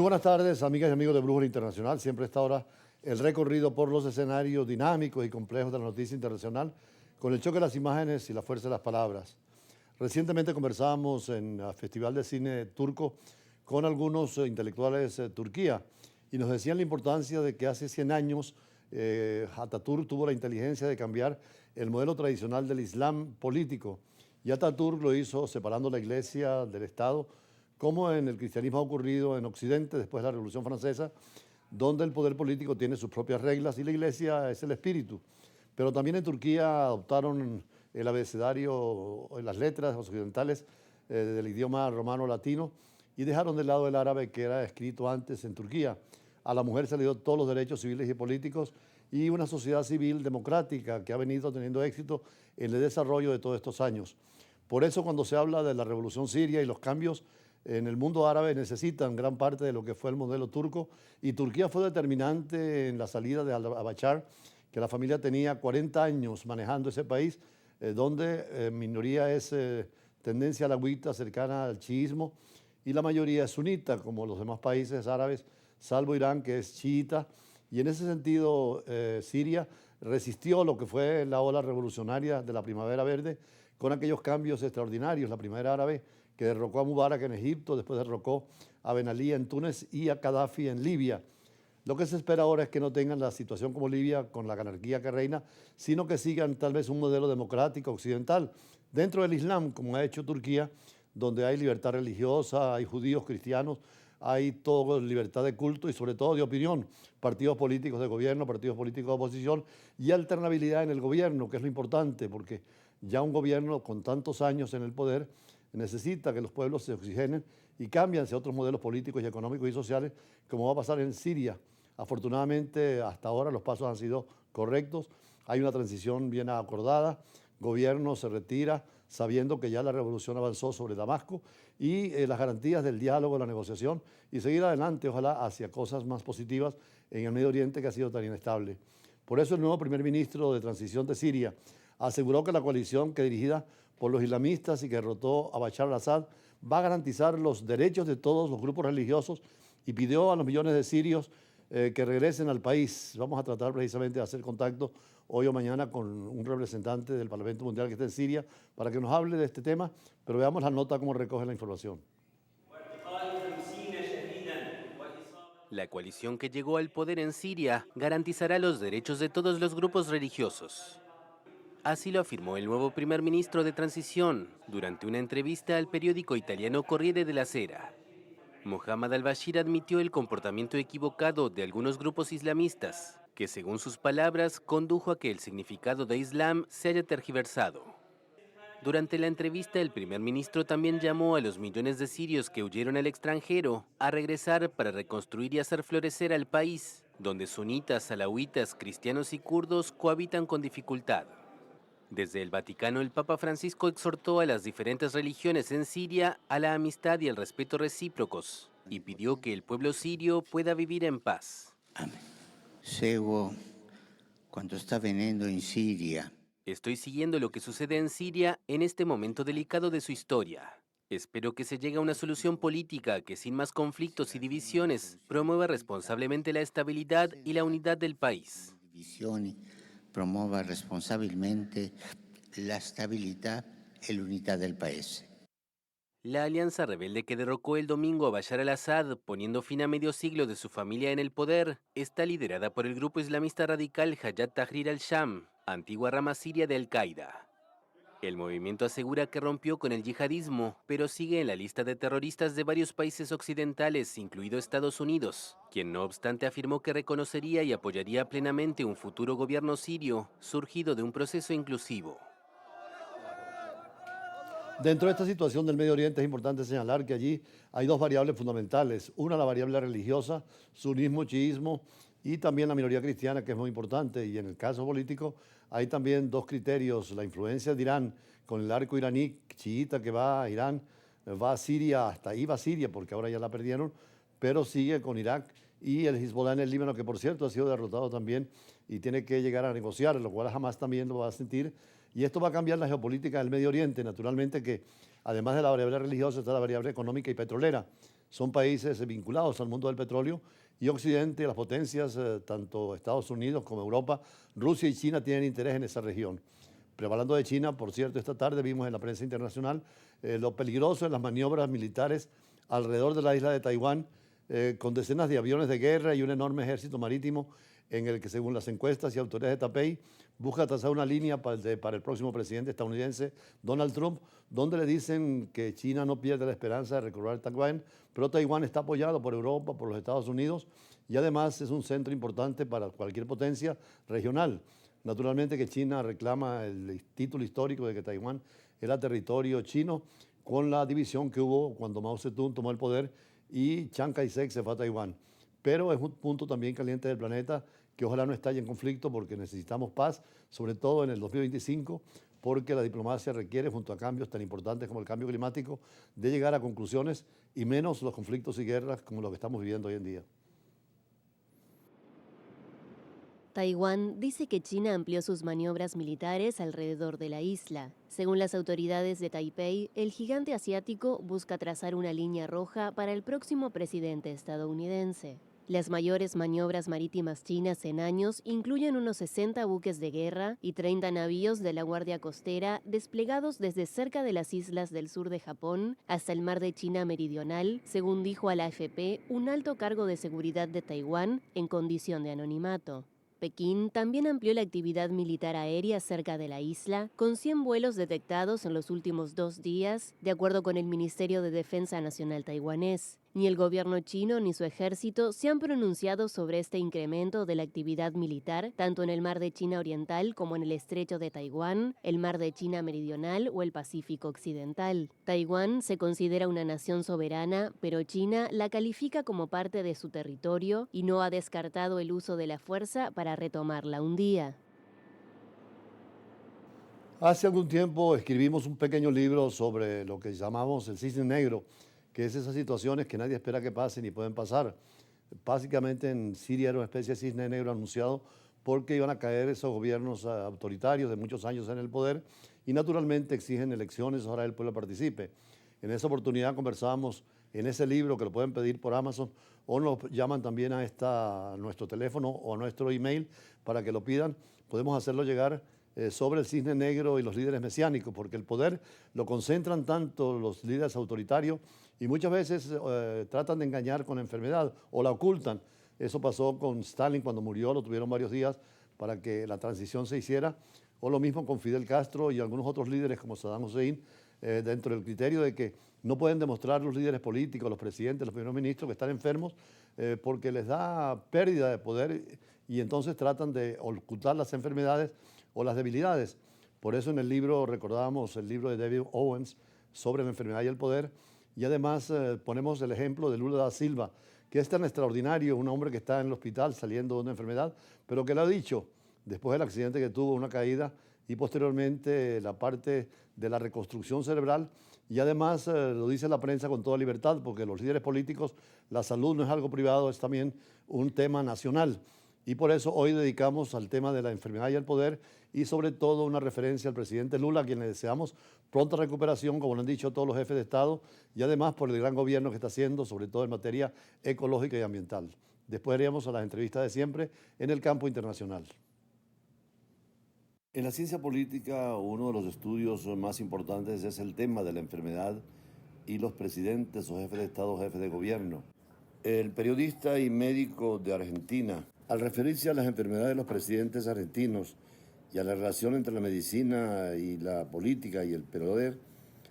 buenas tardes, amigas y amigos de Brújula Internacional. Siempre a esta hora el recorrido por los escenarios dinámicos y complejos de la noticia internacional con el choque de las imágenes y la fuerza de las palabras. Recientemente conversábamos en el Festival de Cine Turco con algunos intelectuales de Turquía y nos decían la importancia de que hace 100 años Atatürk tuvo la inteligencia de cambiar el modelo tradicional del Islam político, y Atatürk lo hizo separando la Iglesia del Estado, como en el cristianismo ha ocurrido en Occidente después de la Revolución Francesa, donde el poder político tiene sus propias reglas y la Iglesia es el espíritu. Pero también en Turquía adoptaron el abecedario, las letras occidentales del idioma romano-latino, y dejaron de lado el árabe que era escrito antes en Turquía. A la mujer se le dio todos los derechos civiles y políticos y una sociedad civil democrática que ha venido teniendo éxito en el desarrollo de todos estos años. Por eso, cuando se habla de la revolución siria y los cambios en el mundo árabe, necesitan gran parte de lo que fue el modelo turco, y Turquía fue determinante en la salida de al-Bashar, que la familia tenía 40 años manejando ese país, donde minoría es tendencia alawita cercana al chiismo y la mayoría es sunita, como los demás países árabes, salvo Irán, que es chiita. Y en ese sentido, Siria resistió lo que fue la ola revolucionaria de la Primavera Verde con aquellos cambios extraordinarios. La Primavera Árabe, que derrocó a Mubarak en Egipto, después derrocó a Ben Ali en Túnez y a Gaddafi en Libia. Lo que se espera ahora es que no tengan la situación como Libia, con la anarquía que reina, sino que sigan tal vez un modelo democrático occidental dentro del Islam, como ha hecho Turquía, donde hay libertad religiosa, hay judíos, cristianos, hay toda libertad de culto y sobre todo de opinión, partidos políticos de gobierno, partidos políticos de oposición y alternabilidad en el gobierno, que es lo importante, porque ya un gobierno con tantos años en el poder necesita que los pueblos se oxigenen y cambien hacia otros modelos políticos y económicos y sociales, como va a pasar en Siria. Afortunadamente, hasta ahora los pasos han sido correctos, hay una transición bien acordada, gobierno se retira sabiendo que ya la revolución avanzó sobre Damasco, y las garantías del diálogo, la negociación y seguir adelante, ojalá, hacia cosas más positivas en el Medio Oriente, que ha sido tan inestable. Por eso el nuevo primer ministro de transición de Siria aseguró que la coalición, que dirigida por los islamistas y que derrotó a Bashar al-Assad, va a garantizar los derechos de todos los grupos religiosos, y pidió a los millones de sirios que regresen al país. Vamos a tratar precisamente de hacer contacto hoy o mañana con un representante del Parlamento Mundial que está en Siria para que nos hable de este tema, pero veamos la nota cómo recoge la información. La coalición que llegó al poder en Siria garantizará los derechos de todos los grupos religiosos. Así lo afirmó el nuevo primer ministro de transición durante una entrevista al periódico italiano Corriere della Sera. Mohamed al-Bashir admitió el comportamiento equivocado de algunos grupos islamistas, que según sus palabras condujo a que el significado de Islam se haya tergiversado. Durante la entrevista, el primer ministro también llamó a los millones de sirios que huyeron al extranjero a regresar para reconstruir y hacer florecer al país, donde sunitas, alawitas, cristianos y kurdos cohabitan con dificultad. Desde el Vaticano, el Papa Francisco exhortó a las diferentes religiones en Siria a la amistad y el respeto recíprocos y pidió que el pueblo sirio pueda vivir en paz. Seguo cuanto está avvenendo in Siria. Estoy siguiendo lo que sucede en Siria en este momento delicado de su historia. Espero que se llegue a una solución política que, sin más conflictos y divisiones, promueva responsablemente la estabilidad y la unidad del país. Promueva responsabilmente la estabilidad y la unidad del país. La alianza rebelde que derrocó el domingo a Bashar al-Assad, poniendo fin a medio siglo de su familia en el poder, está liderada por el grupo islamista radical Hayat Tahrir al-Sham, antigua rama siria de Al-Qaeda. El movimiento asegura que rompió con el yihadismo, pero sigue en la lista de terroristas de varios países occidentales, incluido Estados Unidos, quien no obstante afirmó que reconocería y apoyaría plenamente un futuro gobierno sirio surgido de un proceso inclusivo. Dentro de esta situación del Medio Oriente es importante señalar que allí hay dos variables fundamentales. Una, la variable religiosa, sunismo, chiismo, y también la minoría cristiana, que es muy importante. Y en el caso político hay también dos criterios: la influencia de Irán con el arco iraní chiita que va a Irán, va a Siria, hasta ahí va a Siria porque ahora ya la perdieron, pero sigue con Irak, y el Hezbollah en el Líbano, que por cierto ha sido derrotado también y tiene que llegar a negociar, lo cual Hamas también lo va a sentir. Y esto va a cambiar la geopolítica del Medio Oriente, naturalmente, que además de la variable religiosa está la variable económica y petrolera. son países vinculados al mundo del petróleo y Occidente, las potencias, tanto Estados Unidos como Europa, Rusia y China tienen interés en esa región. Pero hablando de China, por cierto, esta tarde vimos en la prensa internacional lo peligroso de las maniobras militares alrededor de la isla de Taiwán, con decenas de aviones de guerra y un enorme ejército marítimo en el que, según las encuestas y autoridades de Taipei, busca trazar una línea para el próximo presidente estadounidense, Donald Trump, donde le dicen que China no pierde la esperanza de recobrar Taiwán, pero Taiwán está apoyado por Europa, por los Estados Unidos, y además es un centro importante para cualquier potencia regional. Naturalmente que China reclama el título histórico de que Taiwán era territorio chino, con la división que hubo cuando Mao Zedong tomó el poder y Chiang Kai-shek se fue a Taiwán. Pero es un punto también caliente del planeta que ojalá no estalle en conflicto, porque necesitamos paz, sobre todo en el 2025, porque la diplomacia requiere, junto a cambios tan importantes como el cambio climático, de llegar a conclusiones y menos los conflictos y guerras como los que estamos viviendo hoy en día. Taiwán dice que China amplió sus maniobras militares alrededor de la isla. Según las autoridades de Taipei, el gigante asiático busca trazar una línea roja para el próximo presidente estadounidense. Las mayores maniobras marítimas chinas en años incluyen unos 60 buques de guerra y 30 navíos de la Guardia Costera desplegados desde cerca de las islas del sur de Japón hasta el mar de China Meridional, según dijo a la AFP un alto cargo de seguridad de Taiwán en condición de anonimato. Pekín también amplió la actividad militar aérea cerca de la isla, con 100 vuelos detectados en los últimos 2 días, de acuerdo con el Ministerio de Defensa Nacional taiwanés. Ni el gobierno chino ni su ejército se han pronunciado sobre este incremento de la actividad militar, tanto en el mar de China Oriental como en el estrecho de Taiwán, el mar de China Meridional o el Pacífico Occidental. Taiwán se considera una nación soberana, pero China la califica como parte de su territorio y no ha descartado el uso de la fuerza para retomarla un día. Hace algún tiempo escribimos un pequeño libro sobre lo que llamamos el cisne negro, que es esas situaciones que nadie espera que pasen y pueden pasar. Básicamente en Siria era una especie de cisne negro anunciado porque iban a caer esos gobiernos autoritarios de muchos años en el poder y naturalmente exigen elecciones, ahora el pueblo participe. En esa oportunidad conversábamos en ese libro, que lo pueden pedir por Amazon, o nos llaman también a nuestro teléfono o a nuestro email para que lo pidan. Podemos hacerlo llegar sobre el cisne negro y los líderes mesiánicos, porque el poder lo concentran tanto los líderes autoritarios y muchas veces tratan de engañar con enfermedad o la ocultan. Eso pasó con Stalin cuando murió, lo tuvieron varios días para que la transición se hiciera, o lo mismo con Fidel Castro y algunos otros líderes como Saddam Hussein, dentro del criterio de que no pueden demostrar los líderes políticos, los presidentes, los primeros ministros que están enfermos porque les da pérdida de poder y entonces tratan de ocultar las enfermedades o las debilidades. Por eso en el libro recordamos el libro de David Owens sobre la enfermedad y el poder, y además ponemos el ejemplo de Lula da Silva, que es tan extraordinario, un hombre que está en el hospital saliendo de una enfermedad, pero que lo ha dicho después del accidente que tuvo, una caída, y posteriormente la parte de la reconstrucción cerebral, y además lo dice la prensa con toda libertad, porque los líderes políticos, la salud no es algo privado, es también un tema nacional. Y por eso hoy dedicamos al tema de la enfermedad y el poder y sobre todo una referencia al presidente Lula, a quien le deseamos pronta recuperación, como lo han dicho todos los jefes de Estado, y además por el gran gobierno que está haciendo, sobre todo en materia ecológica y ambiental. Después iríamos a las entrevistas de siempre en el campo internacional. En la ciencia política, uno de los estudios más importantes es el tema de la enfermedad y los presidentes o jefes de Estado, jefes de gobierno. El periodista y médico de Argentina, al referirse a las enfermedades de los presidentes argentinos y a la relación entre la medicina y la política y el poder,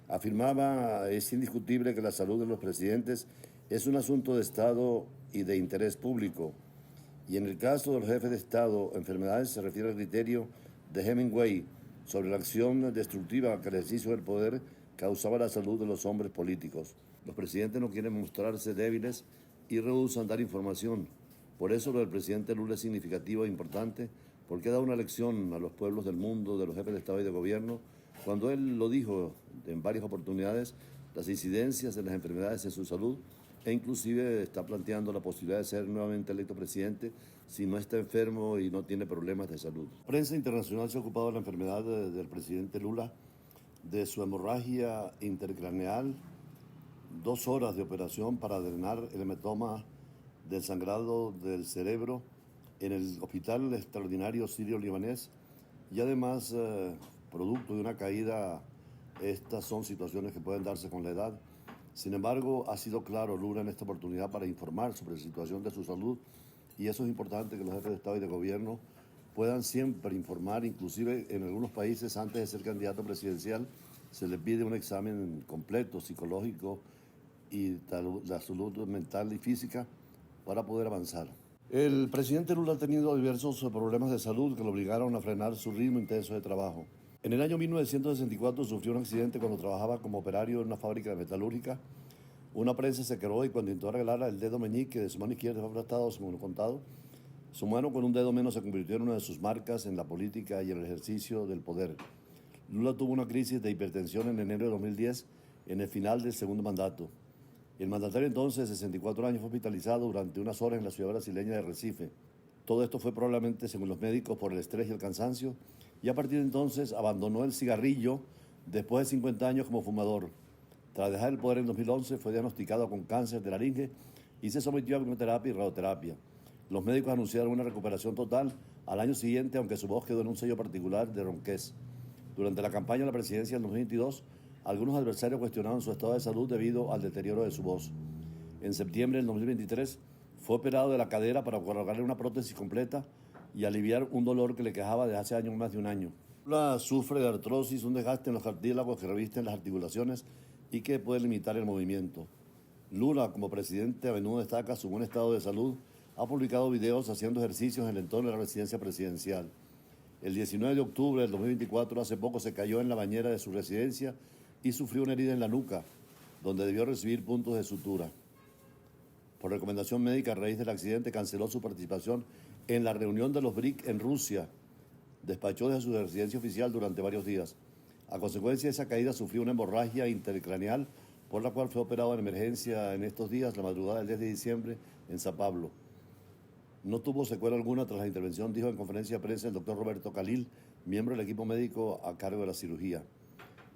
afirmaba: es indiscutible que la salud de los presidentes es un asunto de Estado y de interés público. Y en el caso de los jefes de Estado, enfermedades se refiere al criterio de Hemingway sobre la acción destructiva que el ejercicio del poder causaba la salud de los hombres políticos. Los presidentes no quieren mostrarse débiles y rehúsan dar información. Por eso lo del presidente Lula es significativo e importante, porque ha dado una lección a los pueblos del mundo, de los jefes de Estado y de gobierno, cuando él lo dijo en varias oportunidades, las incidencias de las enfermedades en su salud, e inclusive está planteando la posibilidad de ser nuevamente electo presidente si no está enfermo y no tiene problemas de salud. La prensa internacional se ha ocupado de la enfermedad del presidente Lula, de su hemorragia intercraneal, 2 horas de operación para drenar el hematoma del sangrado del cerebro en el Hospital Extraordinario Sirio-Libanés y además, producto de una caída, estas son situaciones que pueden darse con la edad. Sin embargo, ha sido claro Lula en esta oportunidad para informar sobre la situación de su salud y eso es importante que los jefes de Estado y de Gobierno puedan siempre informar, inclusive en algunos países antes de ser candidato presidencial se les pide un examen completo, psicológico y la salud mental y física para poder avanzar. El presidente Lula ha tenido diversos problemas de salud que lo obligaron a frenar su ritmo intenso de trabajo. En el año 1964 sufrió un accidente cuando trabajaba como operario en una fábrica de metalúrgica. Una prensa se quebró y cuando intentó arreglar el dedo meñique de su mano izquierda fue aplastado, según lo contado. Su mano con un dedo menos se convirtió en una de sus marcas en la política y en el ejercicio del poder. Lula tuvo una crisis de hipertensión en enero de 2010, en el final del segundo mandato. El mandatario entonces, de 64 años, fue hospitalizado durante unas horas en la ciudad brasileña de Recife. Todo esto fue probablemente, según los médicos, por el estrés y el cansancio, y a partir de entonces abandonó el cigarrillo después de 50 años como fumador. Tras dejar el poder en 2011, fue diagnosticado con cáncer de laringe y se sometió a quimioterapia y radioterapia. Los médicos anunciaron una recuperación total al año siguiente, aunque su voz quedó en un sello particular de ronquez. Durante la campaña de la presidencia del 2022, algunos adversarios cuestionaron su estado de salud debido al deterioro de su voz. En septiembre del 2023 fue operado de la cadera para colocarle una prótesis completa y aliviar un dolor que le quejaba desde hace más de un año. Lula sufre de artrosis, un desgaste en los cartílagos que revisten las articulaciones y que puede limitar el movimiento. Lula, como presidente, a menudo destaca su buen estado de salud. Ha publicado videos haciendo ejercicios en el entorno de la residencia presidencial. El 19 de octubre del 2024, hace poco, se cayó en la bañera de su residencia y sufrió una herida en la nuca, donde debió recibir puntos de sutura. Por recomendación médica, a raíz del accidente, canceló su participación en la reunión de los BRIC en Rusia. Despachó desde su residencia oficial durante varios días. A consecuencia de esa caída, sufrió una hemorragia intercraneal, por la cual fue operado en emergencia en estos días, la madrugada del 10 de diciembre, en Sao Paulo. No tuvo secuela alguna tras la intervención, dijo en conferencia de prensa el doctor Roberto Khalil, miembro del equipo médico a cargo de la cirugía.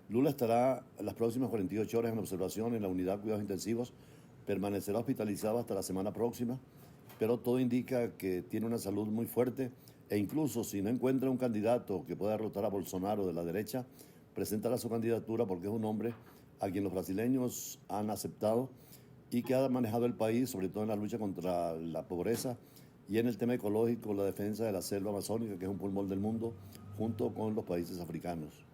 Lula estará las próximas 48 horas en observación en la unidad de cuidados intensivos, permanecerá hospitalizado hasta la semana próxima, pero todo indica que tiene una salud muy fuerte e incluso si no encuentra un candidato que pueda derrotar a Bolsonaro de la derecha, presentará su candidatura porque es un hombre a quien los brasileños han aceptado y que ha manejado el país, sobre todo en la lucha contra la pobreza y en el tema ecológico, la defensa de la selva amazónica, que es un pulmón del mundo, junto con los países africanos.